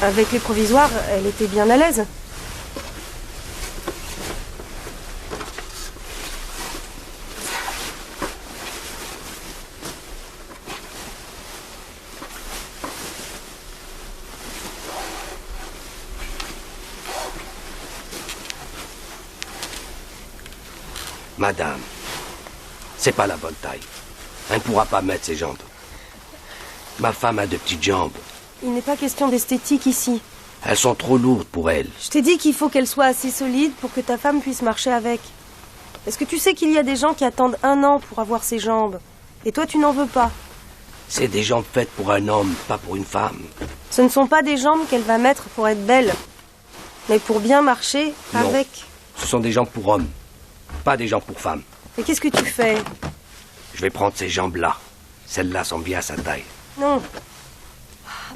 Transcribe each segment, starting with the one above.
Avec les provisoires, elle était bien à l'aise. Madame, c'est pas la bonne taille. Elle ne pourra pas mettre ses jambes. Ma femme a de petites jambes. Il n'est pas question d'esthétique ici. Elles sont trop lourdes pour elle. Je t'ai dit qu'il faut qu'elle soit assez solide pour que ta femme puisse marcher avec. Est-ce que tu sais qu'il y a des gens qui attendent 1 an pour avoir ces jambes? Et toi, tu n'en veux pas. C'est des jambes faites pour un homme, pas pour une femme. Ce ne sont pas des jambes qu'elle va mettre pour être belle, mais pour bien marcher Non. avec. Ce sont des jambes pour hommes, pas des jambes pour femmes. Mais qu'est-ce que tu fais? Je vais prendre ces jambes-là. Celles-là sont bien à sa taille. Non.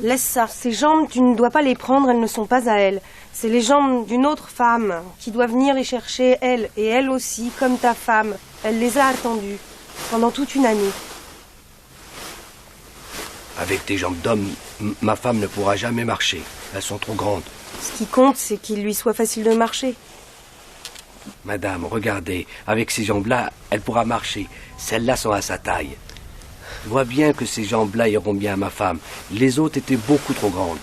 Laisse ça. Ces jambes, tu ne dois pas les prendre, elles ne sont pas à elle. C'est les jambes d'une autre femme qui doit venir les chercher, elle. Et elle aussi, comme ta femme. Elle les a attendues pendant toute une année. Avec tes jambes d'homme, ma femme ne pourra jamais marcher. Elles sont trop grandes. Ce qui compte, c'est qu'il lui soit facile de marcher. Madame, regardez, avec ces jambes-là, elle pourra marcher. Celles-là sont à sa taille. Je vois bien que ces jambes-là iront bien à ma femme. Les autres étaient beaucoup trop grandes.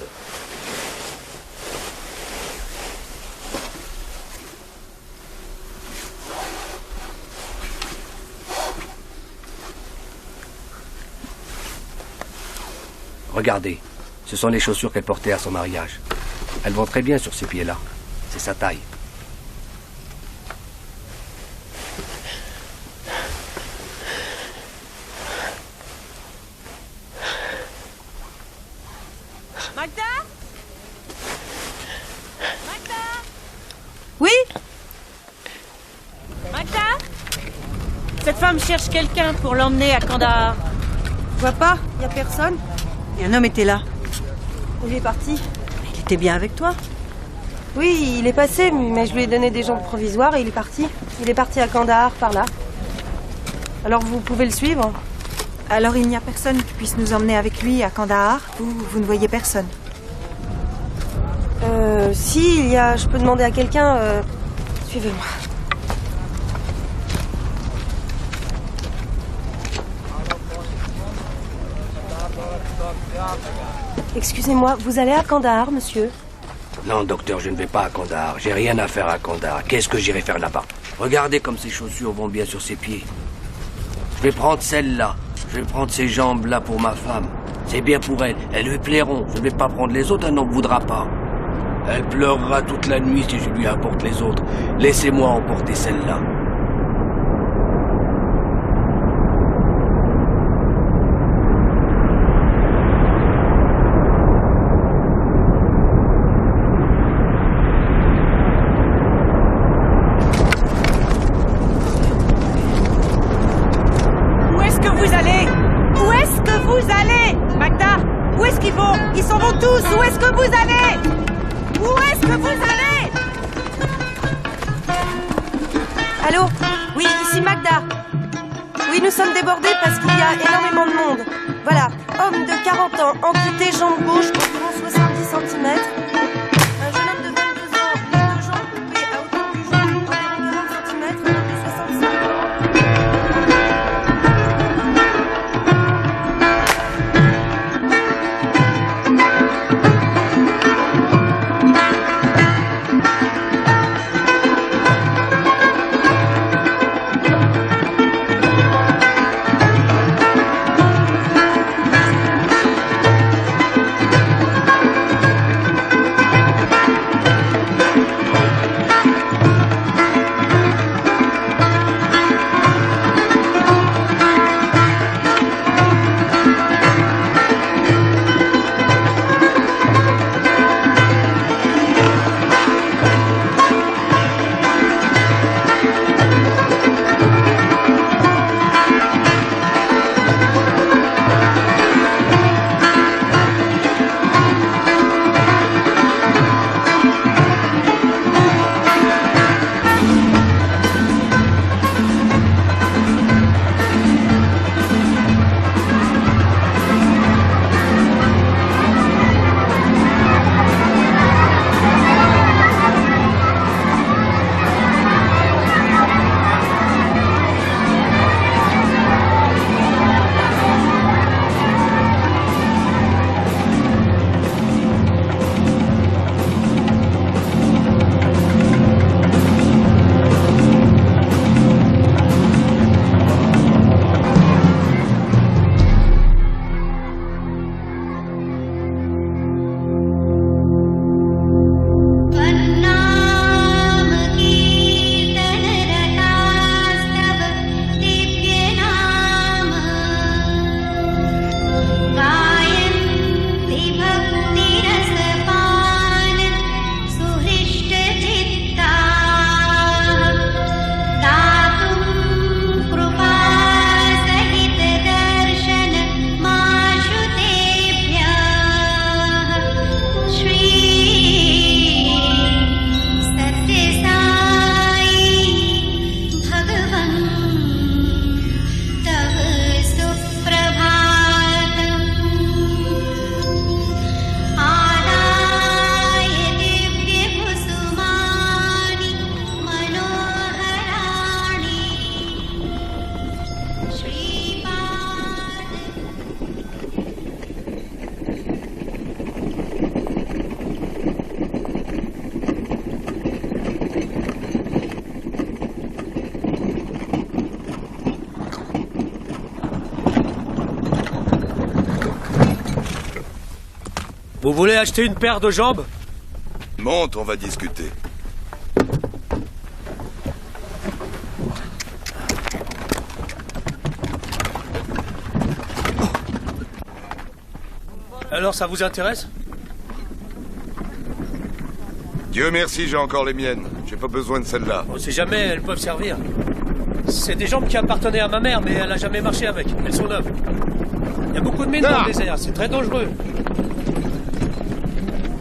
Regardez, ce sont les chaussures qu'elle portait à son mariage. Elles vont très bien sur ces pieds-là. C'est sa taille. Magda? Magda? Oui? Magda? Cette femme cherche quelqu'un pour l'emmener à Kandahar. Tu vois pas? Y a personne? Et un homme était là. Il est parti. Il était bien avec toi. Oui, il est passé, mais je lui ai donné des jambes provisoires et il est parti. Il est parti à Kandahar, par là. Alors vous pouvez le suivre? Alors il n'y a personne qui puisse nous emmener avec lui à Kandahar? Vous ne voyez personne? Si, il y a... Je peux demander à quelqu'un... Suivez-moi. Excusez-moi, vous allez à Kandahar, monsieur? Non, docteur, je ne vais pas à Kandahar. J'ai rien à faire à Kandahar. Qu'est-ce que j'irai faire là-bas? Regardez comme ces chaussures vont bien sur ses pieds. Je vais prendre celle-là. Je vais prendre ces jambes-là pour ma femme. C'est bien pour elle. Elles lui plairont. Je ne vais pas prendre les autres, elle n'en voudra pas. Elle pleurera toute la nuit si je lui apporte les autres. Laissez-moi emporter celle-là. Où est-ce que vous allez? Où est-ce que vous allez? Magda? Où est-ce qu'ils vont? Ils s'en vont tous! Où est-ce que vous allez? Où est-ce que vous allez? Allô? Oui, ici Magda. Oui, nous sommes débordés parce qu'il y a énormément de monde. Voilà, homme de 40 ans, amputé, jambe gauche, environ 70 cm. Un jeune homme de 22 ans, les deux jambes coupées à hauteur du genou, environ 40 cm, un homme de 65 ans. Vous voulez acheter une paire de jambes? Monte, on va discuter. Alors ça vous intéresse? Dieu merci, j'ai encore les miennes. J'ai pas besoin de celles-là. On sait jamais, elles peuvent servir. C'est des jambes qui appartenaient à ma mère, mais elle a jamais marché avec. Elles sont neuves. Il y a beaucoup de mines dans le désert, c'est très dangereux.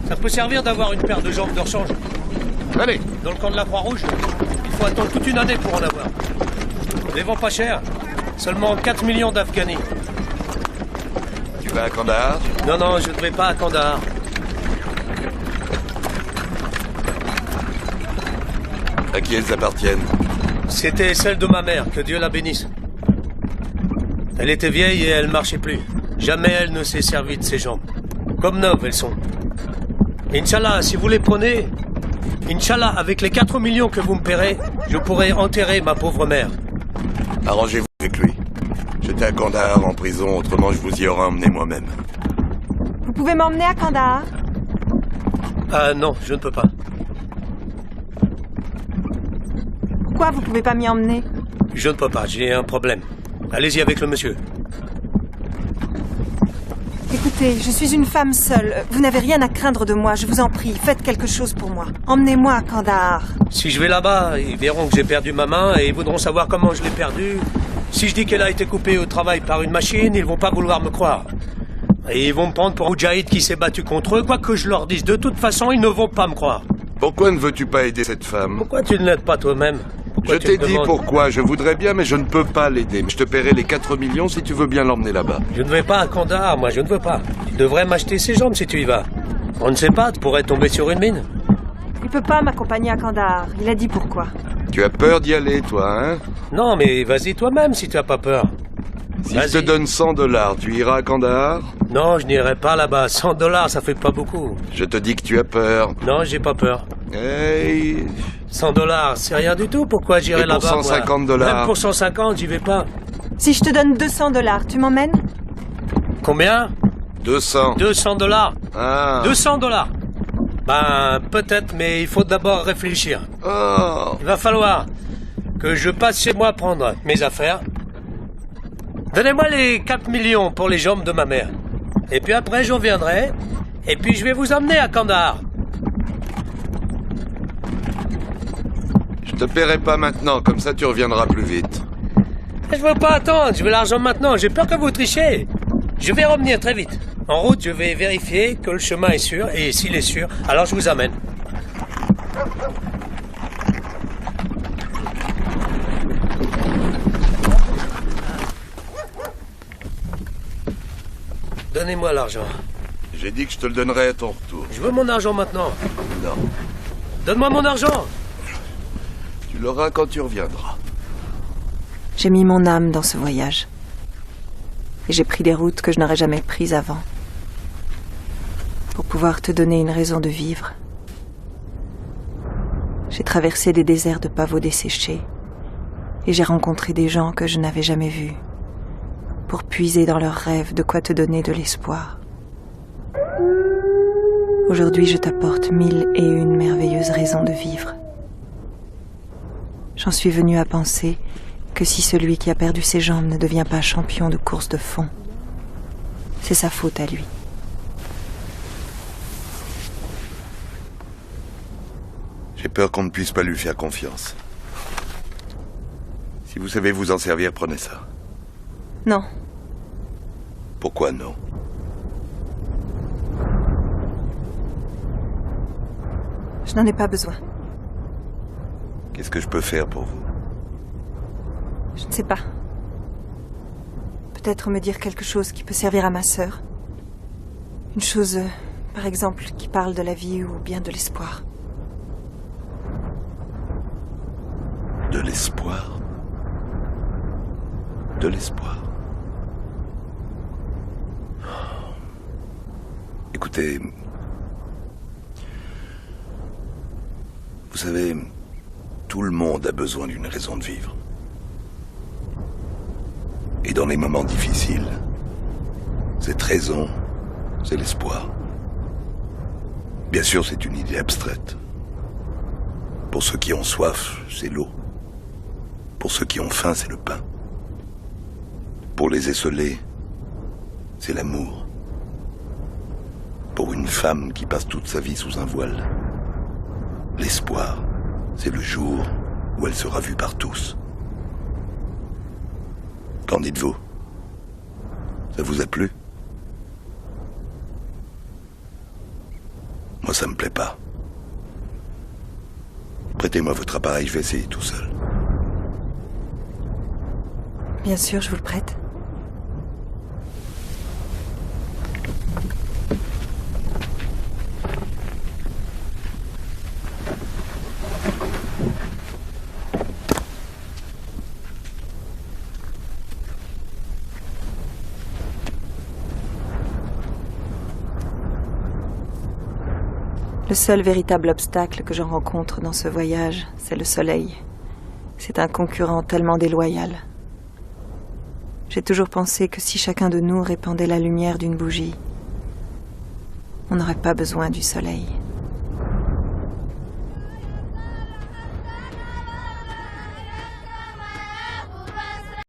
Ça peut servir d'avoir une paire de jambes de rechange. Allez. Dans le camp de la Croix-Rouge, il faut attendre toute une année pour en avoir. On les vend pas cher. Seulement 4 millions d'Afghani. Tu vas à Kandahar? Non, non, je ne vais pas à Kandahar. À qui elles appartiennent? C'était celle de ma mère, que Dieu la bénisse. Elle était vieille et elle marchait plus. Jamais elle ne s'est servie de ses jambes. Comme neuves, elles sont. Inch'Allah, si vous les prenez, Inch'Allah, avec les 4 millions que vous me paierez, je pourrai enterrer ma pauvre mère. Arrangez-vous avec lui. J'étais à Kandahar en prison, autrement je vous y aurais emmené moi-même. Vous pouvez m'emmener à Kandahar? Ah non, je ne peux pas. Pourquoi vous pouvez pas m'y emmener? Je ne peux pas, j'ai un problème. Allez-y avec le monsieur. Écoutez, je suis une femme seule. Vous n'avez rien à craindre de moi, je vous en prie. Faites quelque chose pour moi. Emmenez-moi à Kandahar. Si je vais là-bas, ils verront que j'ai perdu ma main et ils voudront savoir comment je l'ai perdue. Si je dis qu'elle a été coupée au travail par une machine, ils vont pas vouloir me croire. Et ils vont me prendre pour un Moudjahid qui s'est battu contre eux, quoi que je leur dise. De toute façon, ils ne vont pas me croire. Pourquoi ne veux-tu pas aider cette femme? Pourquoi tu ne l'aides pas toi-même? Je t'ai dit pourquoi, je voudrais bien, mais je ne peux pas l'aider. Je te paierai les 4 millions si tu veux bien l'emmener là-bas. Je ne vais pas à Kandahar, moi, je ne veux pas. Tu devrais m'acheter ses jambes si tu y vas. On ne sait pas, tu pourrais tomber sur une mine. Il peut pas m'accompagner à Kandahar. Il a dit pourquoi. Tu as peur d'y aller, toi, hein? Non, mais vas-y toi-même si tu n'as pas peur. Si je te donne $100, tu iras à Kandahar? Non, je n'irai pas là-bas. $100, ça fait pas beaucoup. Je te dis que tu as peur. Non, j'ai pas peur. Hey. $100, c'est rien du tout. Pourquoi j'irai là-bas? Pour $150. Même pour 150, j'y vais pas. Si je te donne $200, tu m'emmènes? Combien? 200. $200. Ah. $200. Ben, peut-être, mais il faut d'abord réfléchir. Oh. Il va falloir que je passe chez moi prendre mes affaires. Donnez-moi les 4 millions pour les jambes de ma mère. Et puis après, je reviendrai. Et puis je vais vous emmener à Kandahar. Je te paierai pas maintenant, comme ça tu reviendras plus vite. Je veux pas attendre, je veux l'argent maintenant. J'ai peur que vous trichiez. Je vais revenir très vite. En route, je vais vérifier que le chemin est sûr. Et s'il est sûr, alors je vous amène. Donnez-moi l'argent. J'ai dit que je te le donnerais à ton retour. Je veux mon argent maintenant. Non. Donne-moi mon argent. Tu l'auras quand tu reviendras. J'ai mis mon âme dans ce voyage. Et j'ai pris des routes que je n'aurais jamais prises avant. Pour pouvoir te donner une raison de vivre. J'ai traversé des déserts de pavots desséchés. Et j'ai rencontré des gens que je n'avais jamais vus. Pour puiser dans leurs rêves de quoi te donner de l'espoir. Aujourd'hui, je t'apporte 1001 merveilleuses raisons de vivre. J'en suis venue à penser que si celui qui a perdu ses jambes ne devient pas champion de course de fond, c'est sa faute à lui. J'ai peur qu'on ne puisse pas lui faire confiance. Si vous savez vous en servir, prenez ça. Non. Pourquoi non? Je n'en ai pas besoin. Qu'est-ce que je peux faire pour vous? Je ne sais pas. Peut-être me dire quelque chose qui peut servir à ma sœur. Une chose, par exemple, qui parle de la vie ou bien de l'espoir. De l'espoir? De l'espoir. Écoutez, vous savez, tout le monde a besoin d'une raison de vivre. Et dans les moments difficiles, cette raison, c'est l'espoir. Bien sûr, c'est une idée abstraite. Pour ceux qui ont soif, c'est l'eau. Pour ceux qui ont faim, c'est le pain. Pour les esselés, c'est l'amour. Pour une femme qui passe toute sa vie sous un voile, l'espoir, c'est le jour où elle sera vue par tous. Qu'en dites-vous? Ça vous a plu? Moi, ça me plaît pas. Prêtez-moi votre appareil, je vais essayer tout seul. Bien sûr, je vous le prête. Le seul véritable obstacle que j'en rencontre dans ce voyage, c'est le soleil. C'est un concurrent tellement déloyal. J'ai toujours pensé que si chacun de nous répandait la lumière d'une bougie, on n'aurait pas besoin du soleil.